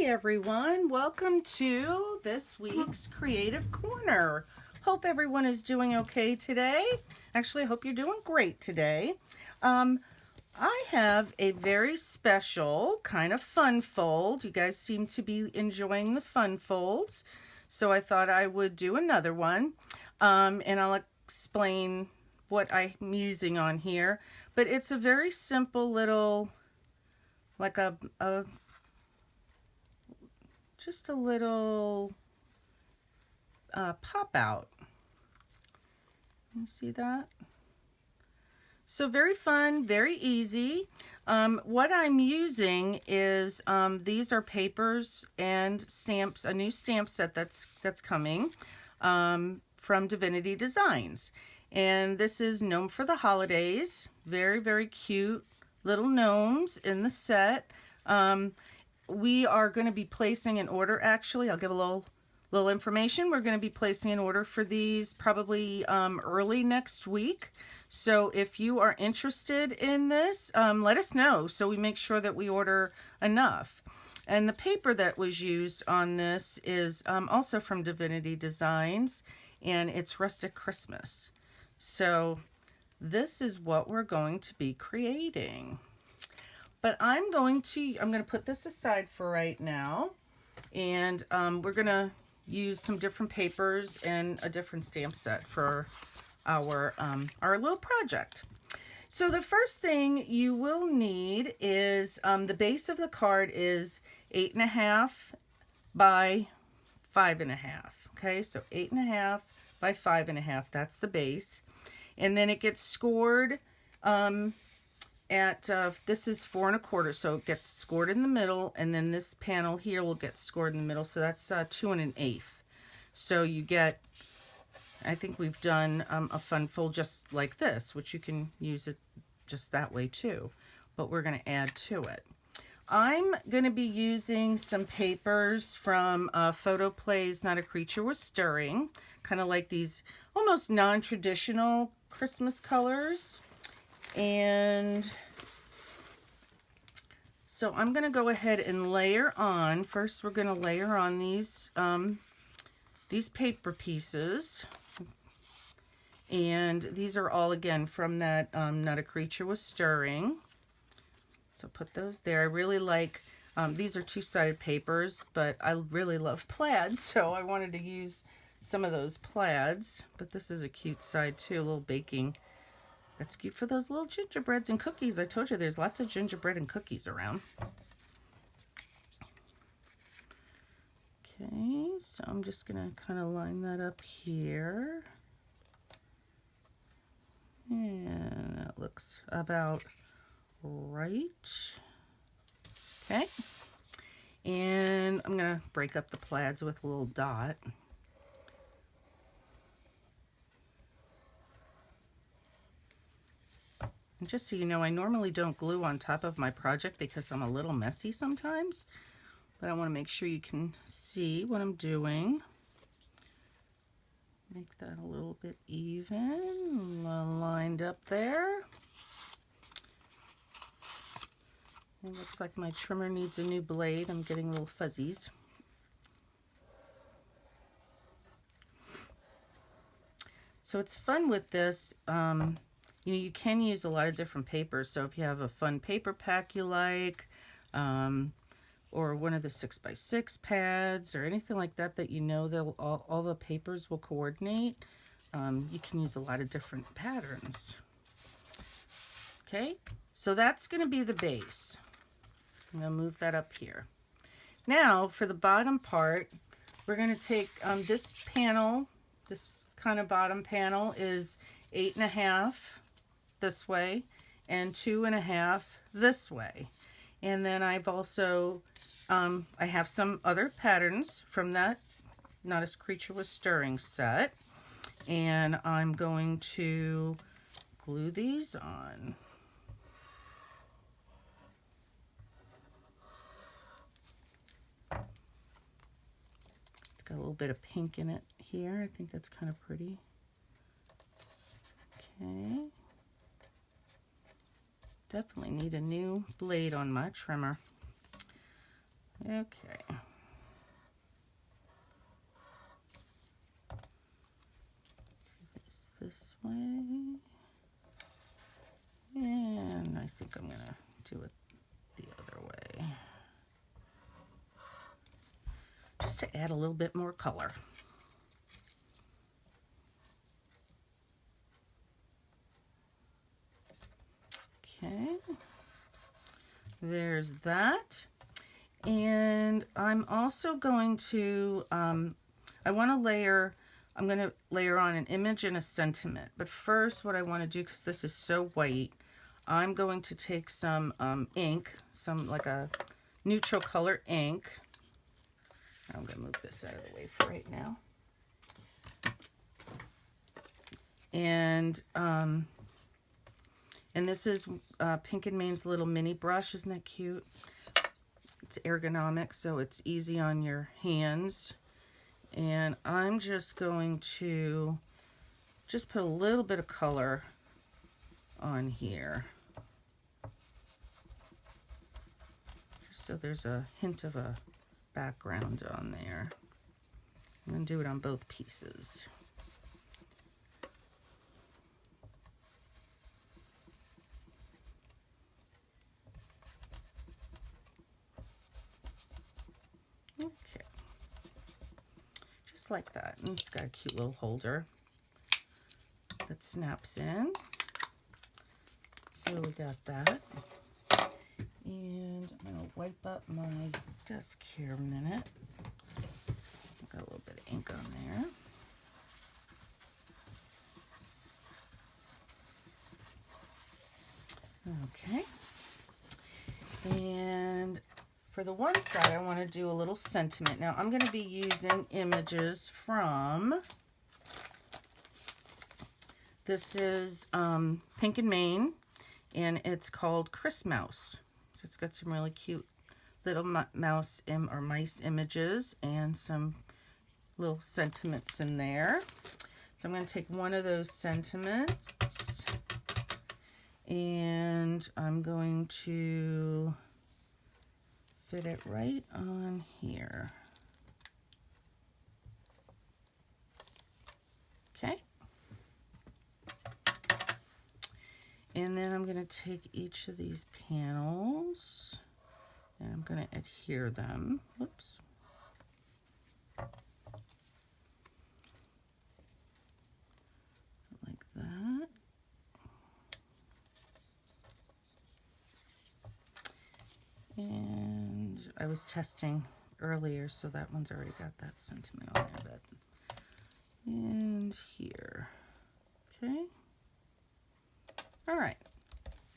everyone, welcome to this week's Creative Corner. Hope everyone is doing okay today. Actually, I hope you're doing great today. I have a very special kind of fun fold. You guys seem to be enjoying the fun folds, so I thought I would do another one, and I'll explain what I'm using on here. But it's a very simple little, like just a little pop out. You see that? So very fun, very easy. What I'm using is these are papers and stamps, a new stamp set that's coming from Divinity Designs. And this is Gnome for the Holidays. Very, very cute little gnomes in the set. We are going to be placing an order, actually. I'll give a little information. We're going to be placing an order for these probably early next week. So if you are interested in this, let us know so we make sure that we order enough. And the paper that was used on this is also from Divinity Designs, and it's Rustic Christmas. So this is what we're going to be creating. But I'm going to put this aside for right now, and we're going to use some different papers and a different stamp set for our little project. So the first thing you will need is the base of the card is 8.5 by 5.5. Okay, so 8.5 by 5.5. That's the base, and then it gets scored. This is 4 1/4, so it gets scored in the middle, and then this panel here will get scored in the middle, so that's 2 1/8. So you get, I think we've done a fun fold just like this, which you can use it just that way too, but we're going to add to it. I'm going to be using some papers from Photo Plays Not a Creature Was Stirring, kind of like these almost non-traditional Christmas colors. And so I'm going to go ahead and layer on. First, we're going to layer on these paper pieces. And these are all, again, from that Not a Creature Was Stirring. So put those there. I really like, these are two-sided papers, but I really love plaids, so I wanted to use some of those plaids. But this is a cute side, too, a little baking. That's cute for those little gingerbreads and cookies. I told you there's lots of gingerbread and cookies around. Okay, so I'm just going to kind of line that up here. And that looks about right. Okay. And I'm going to break up the plaids with a little dot. And just so you know, I normally don't glue on top of my project because I'm a little messy sometimes, but I want to make sure you can see what I'm doing. Make that a little bit even, lined up there. It looks like my trimmer needs a new blade. I'm getting little fuzzies. So it's fun with this. You can use a lot of different papers. So if you have a fun paper pack you like, or one of the 6x6 pads, or anything like that you know that all the papers will coordinate, you can use a lot of different patterns. Okay, so that's going to be the base. I'm going to move that up here. Now for the bottom part, we're going to take this panel, this kind of bottom panel is 8.5 this way and 2.5 this way. And then I've also, I have some other patterns from that Not a Creature Was Stirring set. And I'm going to glue these on. It's got a little bit of pink in it here. I think that's kind of pretty. Okay. Definitely need a new blade on my trimmer. Okay. This way. And I think I'm gonna do it the other way. Just to add a little bit more color. Okay, there's that. And I'm also going to, I'm going to layer on an image and a sentiment. But first what I want to do, because this is so white, I'm going to take some ink, like a neutral color ink. I'm going to move this out of the way for right now. And this is Pink and Main's little mini brush. Isn't that cute? It's ergonomic, so it's easy on your hands. And I'm just going to just put a little bit of color on here. So there's a hint of a background on there. I'm going to do it on both pieces. Okay, just like that. And it's got a cute little holder that snaps in. So we got that. And I'm going to wipe up my desk here a minute. I've got a little bit of ink on there. Okay. And for the one side, I want to do a little sentiment. Now, I'm going to be using images from, this is Pink and Main, and it's called Chris Mouse. So it's got some really cute little mice images and some little sentiments in there. So I'm going to take one of those sentiments and I'm going to fit it right on here. Okay. And then I'm going to take each of these panels and I'm going to adhere them. Whoops. Like that. And I was testing earlier, so that one's already got that sentiment on there. And here. Okay. All right.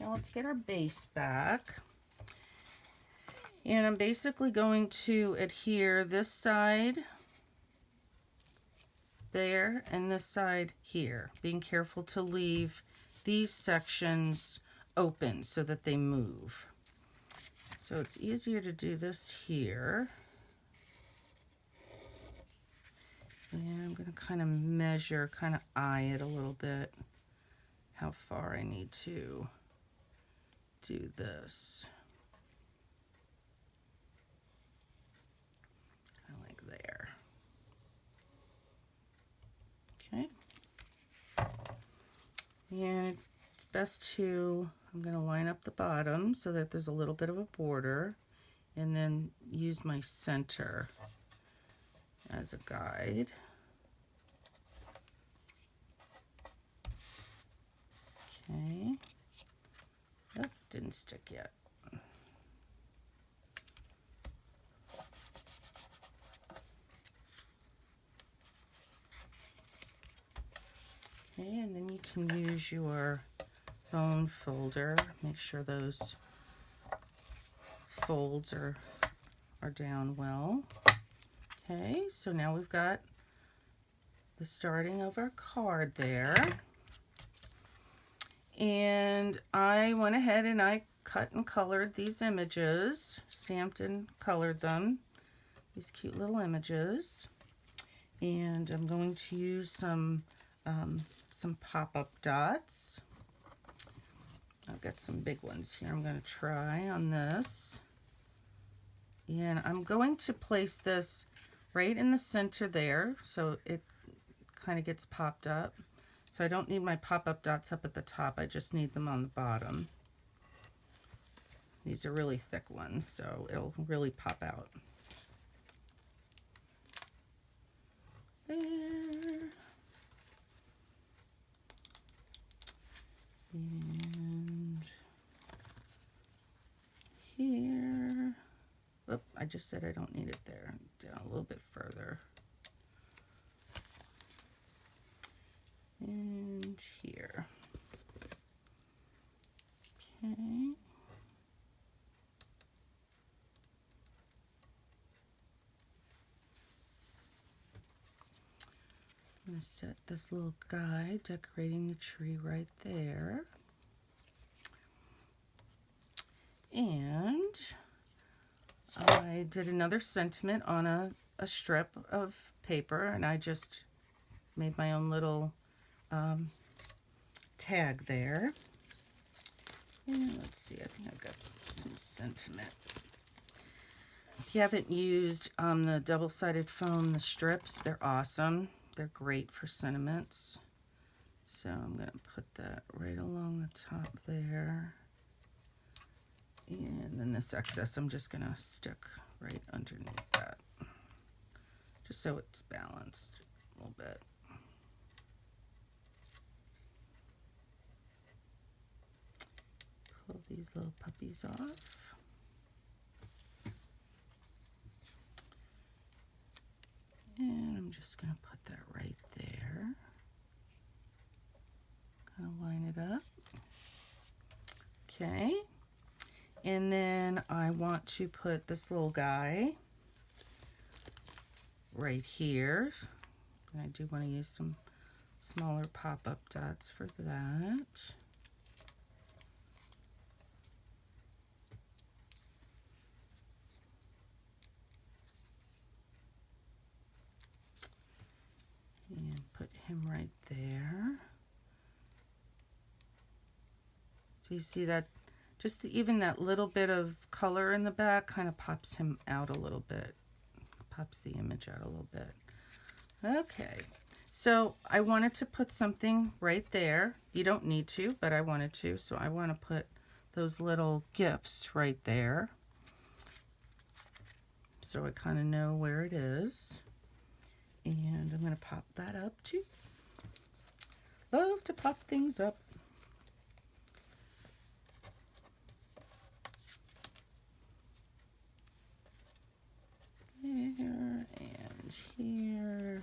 Now let's get our base back. And I'm basically going to adhere this side there and this side here, being careful to leave these sections open so that they move. So it's easier to do this here. And I'm going to kind of measure, kind of eye it a little bit, how far I need to do this. Kind of like there. Okay. And it's best to, I'm going to line up the bottom so that there's a little bit of a border, and then use my center as a guide. Okay. Oh, didn't stick yet. Okay, and then you can use your bone folder. Make sure those folds are down well. Okay, so now we've got the starting of our card there. And I went ahead and I cut and colored these images, stamped and colored them, these cute little images. And I'm going to use some pop-up dots. I've got some big ones here I'm going to try on this. And I'm going to place this right in the center there so it kind of gets popped up. So I don't need my pop-up dots up at the top, I just need them on the bottom. These are really thick ones, so it'll really pop out. There. And here. Oh, I just said I don't need it there. Down a little bit further. And here. Okay. I'm going to set this little guy decorating the tree right there. And I did another sentiment on a strip of paper, and I just made my own little tag there. And let's see, I think I've got some sentiment. If you haven't used the double-sided foam, the strips, they're awesome. They're great for sentiments. So I'm going to put that right along the top there. And then this excess I'm just going to stick right underneath that. Just so it's balanced a little bit. Pull these little puppies off. And I'm just going to put that right there. Kind of line it up. Okay. And then I want to put this little guy right here. And I do want to use some smaller pop-up dots for that. And put him right there. So you see that just even that little bit of color in the back kind of pops him out a little bit. Pops the image out a little bit. Okay, so I wanted to put something right there. You don't need to, but I wanted to. So I want to put those little gifts right there. So I kind of know where it is. And I'm going to pop that up too. Love to pop things up. There and here.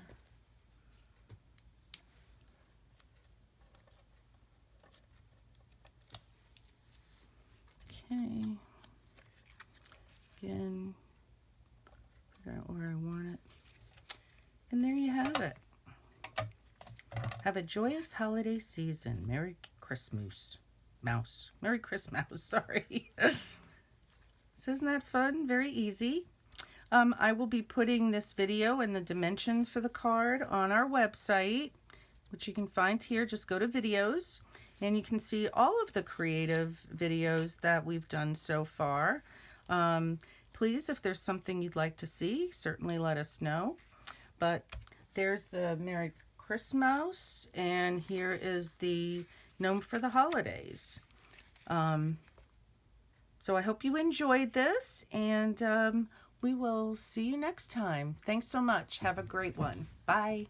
Okay. Again, figure out where I want it. And there you have it. Have a joyous holiday season. Merry Christmas. Mouse. Merry Christmas, sorry. So isn't that fun? Very easy. I will be putting this video and the dimensions for the card on our website, which you can find here. Just go to videos and you can see all of the creative videos that we've done so far. Please, if there's something you'd like to see, certainly let us know. But there's the Merry Christmas, and here is the Gnome for the Holidays. So I hope you enjoyed this, and we will see you next time. Thanks so much. Have a great one. Bye.